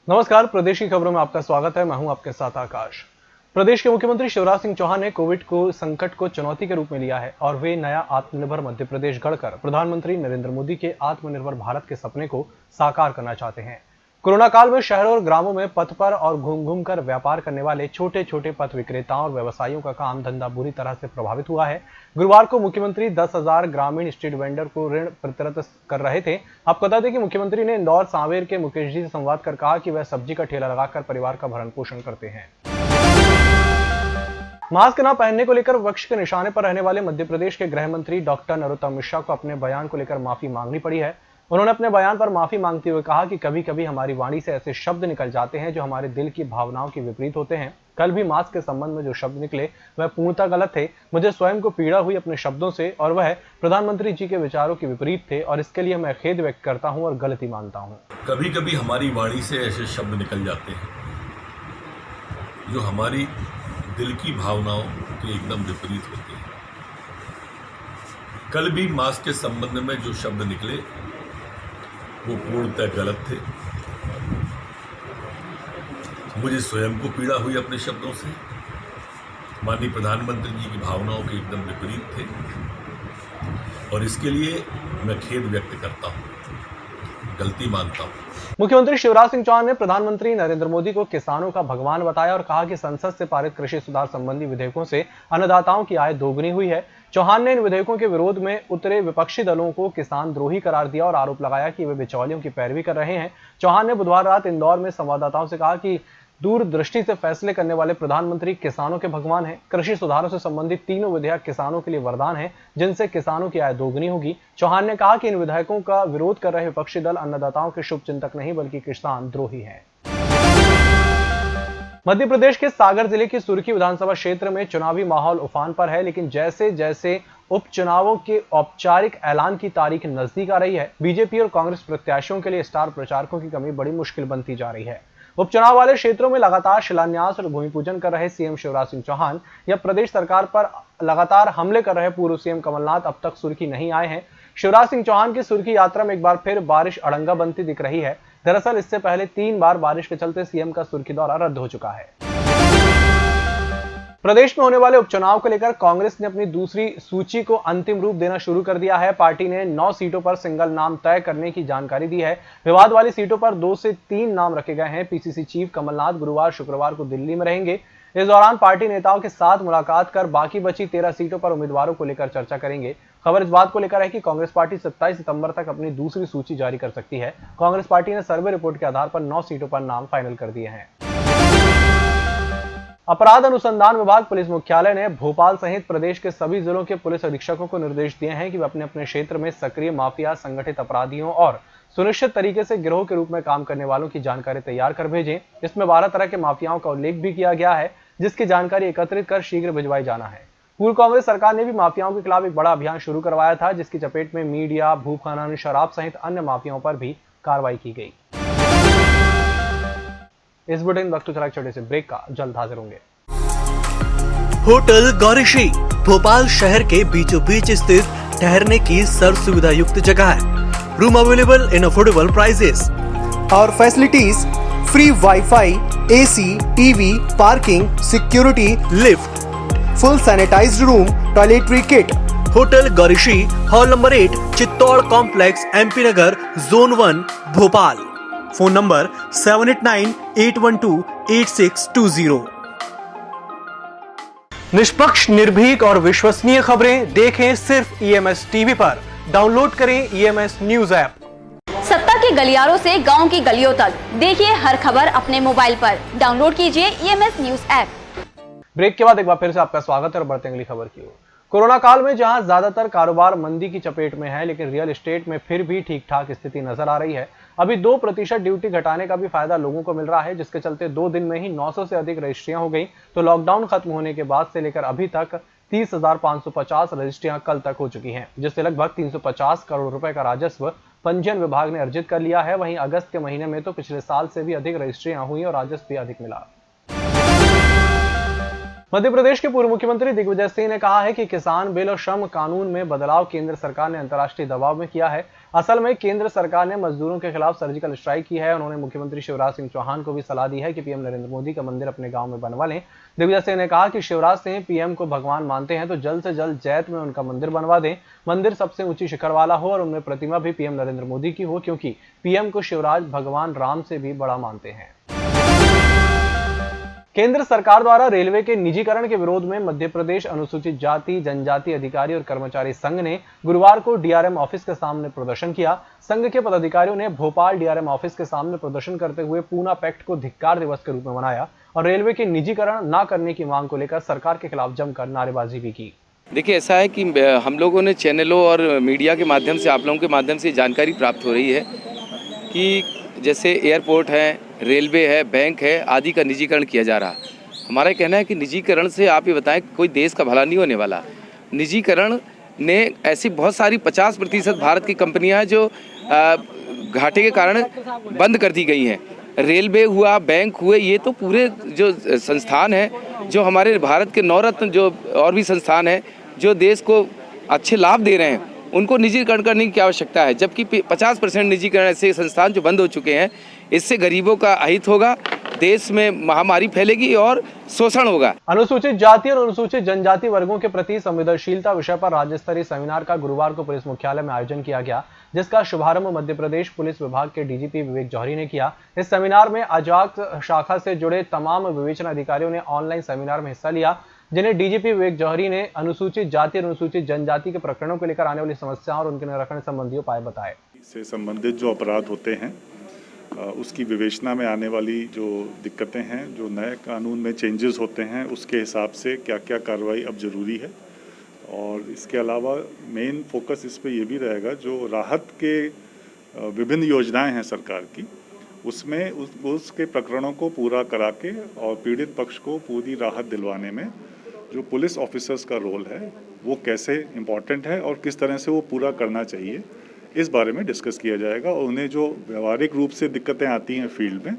नमस्कार, प्रदेश की खबरों में आपका स्वागत है। मैं हूं आपके साथ आकाश। प्रदेश के मुख्यमंत्री शिवराज सिंह चौहान ने कोविड को संकट को चुनौती के रूप में लिया है और वे नया आत्मनिर्भर मध्य प्रदेश गढ़कर प्रधानमंत्री नरेंद्र मोदी के आत्मनिर्भर भारत के सपने को साकार करना चाहते हैं। कोरोना काल में शहरों और ग्रामों में पथ पर और घूम घूम कर व्यापार करने वाले छोटे छोटे पथ विक्रेताओं और व्यवसायियों का काम धंधा बुरी तरह से प्रभावित हुआ है। गुरुवार को मुख्यमंत्री 10,000 ग्रामीण स्ट्रीट वेंडर को ऋण वितरित कर रहे थे। आपको बता दें कि मुख्यमंत्री ने इंदौर सांवेर के मुकेश जी से संवाद कर कहा कि वह सब्जी का ठेला लगाकर परिवार का भरण पोषण करते हैं। मास्क न पहनने को लेकर विपक्ष के निशाने पर रहने वाले मध्य प्रदेश के गृह मंत्री डॉक्टर नरोत्तम मिश्रा को अपने बयान को लेकर माफी मांगनी पड़ी है। उन्होंने अपने बयान पर माफी मांगते हुए कहा कि कभी कभी हमारी वाणी से ऐसे शब्द निकल जाते हैं जो हमारे दिल की भावनाओं के विपरीत होते हैं। कल भी मास्क के संबंध में जो शब्द निकले वह पूर्णतः गलत थे। मुझे स्वयं को पीड़ा हुई अपने शब्दों से और वह प्रधानमंत्री जी के विचारों के विपरीत थे और इसके लिए मैं खेद व्यक्त करता हूं और गलती मानता हूं। कभी कभी हमारी वाणी से ऐसे शब्द निकल जाते हैं जो हमारी दिल की भावनाओं के एकदम विपरीत होते हैं। कल भी मास्क के संबंध में जो शब्द निकले वो पूर्णतः गलत थे। मुझे स्वयं को पीड़ा हुई अपने शब्दों से। माननीय प्रधानमंत्री जी की भावनाओं के एकदम विपरीत थे और इसके लिए मैं खेद व्यक्त करता हूं, गलती मानता हूं। मुख्यमंत्री शिवराज सिंह चौहान ने प्रधानमंत्री नरेंद्र मोदी को किसानों का भगवान बताया और कहा कि संसद से पारित कृषि सुधार संबंधी विधेयकों से अन्नदाताओं की आय दोगुनी हुई है। चौहान ने इन विधेयकों के विरोध में उतरे विपक्षी दलों को किसान द्रोही करार दिया और आरोप लगाया कि वे बिचौलियों की पैरवी कर रहे हैं। चौहान ने बुधवार रात इंदौर में संवाददाताओं से कहा कि दूरदृष्टि से फैसले करने वाले प्रधानमंत्री किसानों के भगवान हैं। कृषि सुधारों से संबंधित तीनों विधेयक किसानों के लिए वरदान हैं, जिनसे किसानों की आय दोगुनी होगी। चौहान ने कहा कि इन विधेयकों का विरोध कर रहे विपक्षी दल अन्नदाताओं के शुभ चिंतक नहीं बल्कि किसान द्रोही हैं। मध्य प्रदेश के सागर जिले की सुर्खी विधानसभा क्षेत्र में चुनावी माहौल उफान पर है, लेकिन जैसे जैसे उपचुनावों के औपचारिक ऐलान की तारीख नजदीक आ रही है, बीजेपी और कांग्रेस प्रत्याशियों के लिए स्टार प्रचारकों की कमी बड़ी मुश्किल बनती जा रही है। उपचुनाव वाले क्षेत्रों में लगातार शिलान्यास और भूमि पूजन कर रहे सीएम शिवराज सिंह चौहान या प्रदेश सरकार पर लगातार हमले कर रहे पूर्व सीएम कमलनाथ अब तक सुर्खी नहीं आए हैं। शिवराज सिंह चौहान की सुर्खी यात्रा में एक बार फिर बारिश अड़ंगा बनती दिख रही है। दरअसल इससे पहले 3 बार बारिश के चलते सीएम का सुर्खी दौरा रद्द हो चुका है। प्रदेश में होने वाले उपचुनाव को लेकर कांग्रेस ने अपनी दूसरी सूची को अंतिम रूप देना शुरू कर दिया है। पार्टी ने 9 सीटों पर सिंगल नाम तय करने की जानकारी दी है। विवाद वाली सीटों पर 2 से 3 नाम रखे गए हैं। पीसीसी चीफ कमलनाथ गुरुवार शुक्रवार को दिल्ली में रहेंगे। इस दौरान पार्टी नेताओं के साथ मुलाकात कर बाकी बची 13 सीटों पर उम्मीदवारों को लेकर चर्चा करेंगे। खबर इस बात को लेकर है कि कांग्रेस पार्टी 27 सितंबर तक अपनी दूसरी सूची जारी कर सकती है। कांग्रेस पार्टी ने सर्वे रिपोर्ट के आधार पर 9 सीटों पर नाम फाइनल कर दिए हैं। अपराध अनुसंधान विभाग पुलिस मुख्यालय ने भोपाल सहित प्रदेश के सभी जिलों के पुलिस अधीक्षकों को निर्देश दिए हैं कि वे अपने अपने क्षेत्र में सक्रिय माफिया, संगठित अपराधियों और सुनिश्चित तरीके से गिरोह के रूप में काम करने वालों की जानकारी तैयार कर भेजें। इसमें 12 तरह के माफियाओं का उल्लेख भी किया गया है, जिसकी जानकारी एकत्रित कर शीघ्र भिजवाई जाना है। पूर्व कांग्रेस सरकार ने भी माफियाओं के खिलाफ एक बड़ा अभियान शुरू करवाया था, जिसकी चपेट में मीडिया, भूखनन, शराब सहित अन्य माफियाओं पर भी कार्रवाई की गई। इस बुलेटिन वक्त चला छोटे से ब्रेक का, जल्द हाजिर होंगे। होटल गौरीश्री भोपाल शहर के बीचों बीच स्थित ठहरने की सर्व सुविधा युक्त जगह है। Room available in affordable prices और facilities free WiFi, AC, TV, parking, security, lift, full sanitised room, toiletry kit. Hotel Gaurishri, hall number 8, Chittor complex, MP Nagar, zone 1, Bhopal. Phone number 7898128620। निष्पक्ष, निर्भीक और विश्वसनीय खबरें देखें सिर्फ ईएमएस टीवी पर। डाउनलोड करें ईएमएस न्यूज ऐप। सत्ता के गलियारों से गांव की गलियों तक देखिए हर खबर अपने मोबाइल पर। डाउनलोड कीजिए ईएमएस न्यूज ऐप। ब्रेक के बाद एक बार फिर से आपका स्वागत है और बढ़ते हैं अगली खबर की ओर। कोरोना काल में जहां ज्यादातर कारोबार मंदी की चपेट में है, लेकिन रियल एस्टेट में फिर भी ठीक ठाक स्थिति नजर आ रही है। अभी 2% ड्यूटी घटाने का भी फायदा लोगों को मिल रहा है, जिसके चलते 2 दिन में ही 900 से अधिक रजिस्ट्रियां हो गई। तो लॉकडाउन खत्म होने के बाद से लेकर अभी तक 30,550 रजिस्ट्रियां कल तक हो चुकी हैं, जिससे लगभग 350 करोड़ रुपए का राजस्व पंजीयन विभाग ने अर्जित कर लिया है। वहीं अगस्त के महीने में तो पिछले साल से भी अधिक रजिस्ट्रियां हुई और राजस्व भी अधिक मिला। मध्य प्रदेश के पूर्व मुख्यमंत्री दिग्विजय सिंह ने कहा है कि किसान बिल और श्रम कानून में बदलाव केंद्र सरकार ने अंतर्राष्ट्रीय दबाव में किया है। असल में केंद्र सरकार ने मजदूरों के खिलाफ सर्जिकल स्ट्राइक की है। उन्होंने मुख्यमंत्री शिवराज सिंह चौहान को भी सलाह दी है कि पीएम नरेंद्र मोदी का मंदिर अपने गांव में बनवा लें। दिग्विजय सिंह ने कहा कि शिवराज सिंह पीएम को भगवान मानते हैं तो जल्द से जल्द जैत में उनका मंदिर बनवा दें। मंदिर सबसे ऊंची शिखर वाला हो और उनमें प्रतिमा भी पीएम नरेंद्र मोदी की हो, क्योंकि पीएम को शिवराज भगवान राम से भी बड़ा मानते हैं। केंद्र सरकार द्वारा रेलवे के निजीकरण के विरोध में मध्य प्रदेश अनुसूचित जाति जनजाति अधिकारी और कर्मचारी संघ ने गुरुवार को डीआरएम ऑफिस के सामने प्रदर्शन किया। संघ के पदाधिकारियों ने भोपाल डीआरएम ऑफिस के सामने प्रदर्शन करते हुए पूना पैक्ट को धिक्कार दिवस के रूप में मनाया और रेलवे के निजीकरण न करने की मांग को लेकर सरकार के खिलाफ जमकर नारेबाजी भी की। देखिए, ऐसा है कि हम लोगों ने चैनलों और मीडिया के माध्यम से, आप लोगों के माध्यम से जानकारी प्राप्त हो रही है कि जैसे एयरपोर्ट है, रेलवे है, बैंक है आदि का निजीकरण किया जा रहा। हमारा कहना है कि निजीकरण से आप ये बताएं कोई देश का भला नहीं होने वाला। निजीकरण ने ऐसी बहुत सारी 50% भारत की कंपनियां जो घाटे के कारण बंद कर दी गई हैं। रेलवे हुआ, बैंक हुए, ये तो पूरे जो संस्थान हैं जो हमारे भारत के नवरत्न जो और भी संस्थान हैं जो देश को अच्छे लाभ दे रहे हैं, उनको निजीकरण करने की आवश्यकता है। जबकि 50% निजीकरण ऐसे संस्थान जो बंद हो चुके हैं, इससे गरीबों का अहित होगा, देश में महामारी फैलेगी और शोषण होगा। अनुसूचित जाति और अनुसूचित जनजाति वर्गों के प्रति संवेदनशीलता विषय पर राज्य स्तरीय सेमिनार का गुरुवार को पुलिस मुख्यालय में आयोजन किया गया, जिसका शुभारंभ मध्य प्रदेश पुलिस विभाग के डीजीपी विवेक जौहरी ने किया। इस सेमिनार में अजाक शाखा से जुड़े तमाम विवेचन अधिकारियों ने ऑनलाइन सेमिनार में हिस्सा लिया, जिन्हें डीजीपी विवेक जौहरी ने अनुसूचित जाति और अनुसूचित जनजाति के प्रकरणों को लेकर आने वाली समस्याओं और उनके निराकरण संबंधी उपाय बताए। इससे संबंधित जो अपराध होते हैं उसकी विवेचना में आने वाली जो दिक्कतें हैं, जो नए कानून में चेंजेस होते हैं, उसके हिसाब से क्या क्या कार्रवाई अब जरूरी है। और इसके अलावा मेन फोकस इस पे ये भी रहेगा जो राहत के विभिन्न योजनाएं हैं सरकार की, उसमें उसके प्रकरणों को पूरा करा के और पीड़ित पक्ष को पूरी राहत दिलवाने में जो पुलिस ऑफिसर्स का रोल है वो कैसे इम्पॉर्टेंट है और किस तरह से वो पूरा करना चाहिए, इस बारे में डिस्कस किया जाएगा। और उन्हें जो व्यवहारिक रूप से दिक्कतें आती हैं फील्ड में,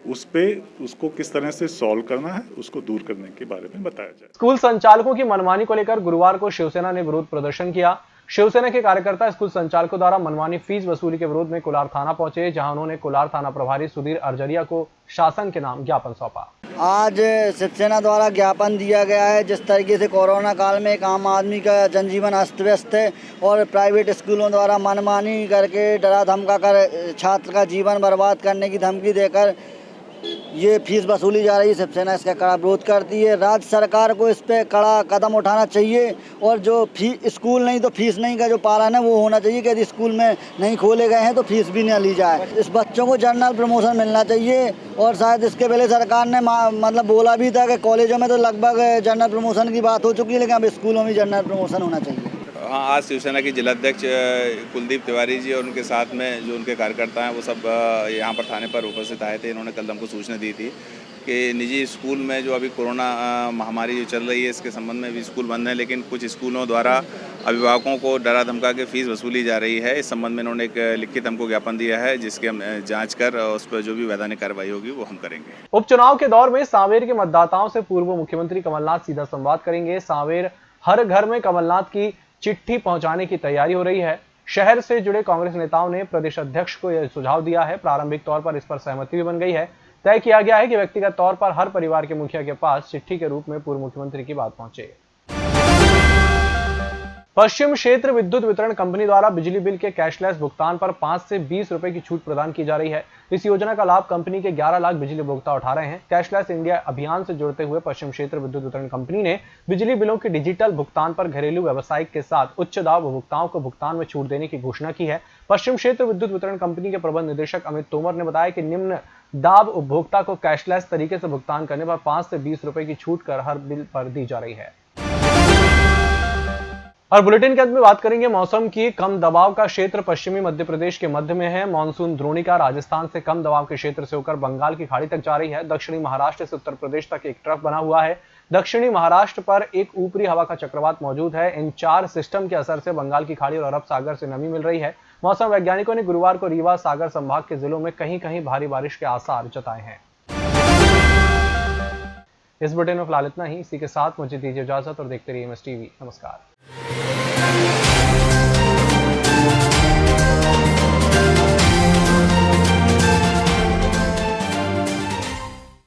उसको किस तरह से सॉल्व करना है, उसको दूर करने के बारे में बताया जाए। स्कूल संचालकों की मनमानी को लेकर गुरुवार को शिवसेना ने विरोध प्रदर्शन किया। शिवसेना के कार्यकर्ता स्कूल संचालकों द्वारा मनमानी फीस वसूली के विरोध में कोलार थाना पहुंचे, जहां उन्होंने कोलार थाना प्रभारी सुधीर अर्जरिया को शासन के नाम ज्ञापन सौंपा। आज शिवसेना द्वारा ज्ञापन दिया गया है। जिस तरीके से कोरोना काल में एक आम आदमी का जनजीवन अस्त व्यस्त है और प्राइवेट स्कूलों द्वारा मनमानी करके डरा धमका कर छात्र का जीवन बर्बाद करने की धमकी देकर ये फीस वसूली जा रही है, शिवसेना इसका कड़ा विरोध करती है। राज्य सरकार को इस पे कड़ा कदम उठाना चाहिए और जो स्कूल नहीं तो फीस नहीं का जो पालन है वो होना चाहिए कि यदि स्कूल में नहीं खोले गए हैं तो फीस भी न ली जाए। इस बच्चों को जनरल प्रमोशन मिलना चाहिए और शायद इसके पहले सरकार ने मतलब बोला भी था कि कॉलेजों में तो लगभग जनरल प्रमोशन की बात हो चुकी है, लेकिन अब स्कूलों में जनरल प्रमोशन होना चाहिए। हाँ, आज शिवसेना के जिलाध्यक्ष कुलदीप तिवारी जी और उनके साथ में जो उनके कार्यकर्ता हैं वो सब यहाँ पर थाने पर उपस्थित आए थे। इन्होंने कल हमको सूचना दी थी कि निजी स्कूल में जो अभी कोरोना महामारी जो चल रही है इसके संबंध में भी स्कूल बंद हैं, लेकिन कुछ स्कूलों द्वारा अभिभावकों को डरा धमका के फीस वसूली जा रही है। इस संबंध में इन्होंने एक लिखित हमको ज्ञापन दिया है, जिसके हम जाँच कर उस पर जो भी वैधानिक कार्रवाई होगी वो हम करेंगे। उपचुनाव के दौर में सांवेर के मतदाताओं से पूर्व मुख्यमंत्री कमलनाथ सीधा संवाद करेंगे। सांवेर हर घर में कमलनाथ की चिट्ठी पहुंचाने की तैयारी हो रही है। शहर से जुड़े कांग्रेस नेताओं ने प्रदेश अध्यक्ष को यह सुझाव दिया है। प्रारंभिक तौर पर इस पर सहमति भी बन गई है। तय किया गया है कि व्यक्तिगत तौर पर हर परिवार के मुखिया के पास चिट्ठी के रूप में पूर्व मुख्यमंत्री की बात पहुंचे। पश्चिम क्षेत्र विद्युत वितरण कंपनी द्वारा बिजली बिल के कैशलेस भुगतान पर 5 से 20 रुपए की छूट प्रदान की जा रही है। इस योजना का लाभ कंपनी के 11 लाख बिजली उपभोक्ता उठा रहे हैं। कैशलेस इंडिया अभियान से जुड़ते हुए पश्चिम क्षेत्र विद्युत वितरण कंपनी ने बिजली बिलों के डिजिटल भुगतान पर घरेलू व्यावसायिक के साथ उच्च दाब उपभोक्ताओं को भुगतान में छूट देने की घोषणा की है। पश्चिम क्षेत्र विद्युत वितरण कंपनी के प्रबंध निदेशक अमित तोमर ने बताया कि निम्न दाब उपभोक्ता को कैशलेस तरीके से भुगतान करने पर 5 से 20 रुपए की छूट कर हर बिल पर दी जा रही है। और बुलेटिन के अंत में बात करेंगे मौसम की। कम दबाव का क्षेत्र पश्चिमी मध्य प्रदेश के मध्य में है। मानसून द्रोणिका राजस्थान से कम दबाव के क्षेत्र से होकर बंगाल की खाड़ी तक जा रही है। दक्षिणी महाराष्ट्र से उत्तर प्रदेश तक एक ट्रफ बना हुआ है। दक्षिणी महाराष्ट्र पर एक ऊपरी हवा का चक्रवात मौजूद है। इन 4 सिस्टम के असर से बंगाल की खाड़ी और अरब सागर से नमी मिल रही है। मौसम वैज्ञानिकों ने गुरुवार को रीवा सागर संभाग के जिलों में कहीं कहीं भारी बारिश के आसार जताए हैं। इस बुलेटिन में फिलहाल इतना ही। इसी के साथ मुझे दीजिए इजाजत और देखते रहिए MS TV। नमस्कार।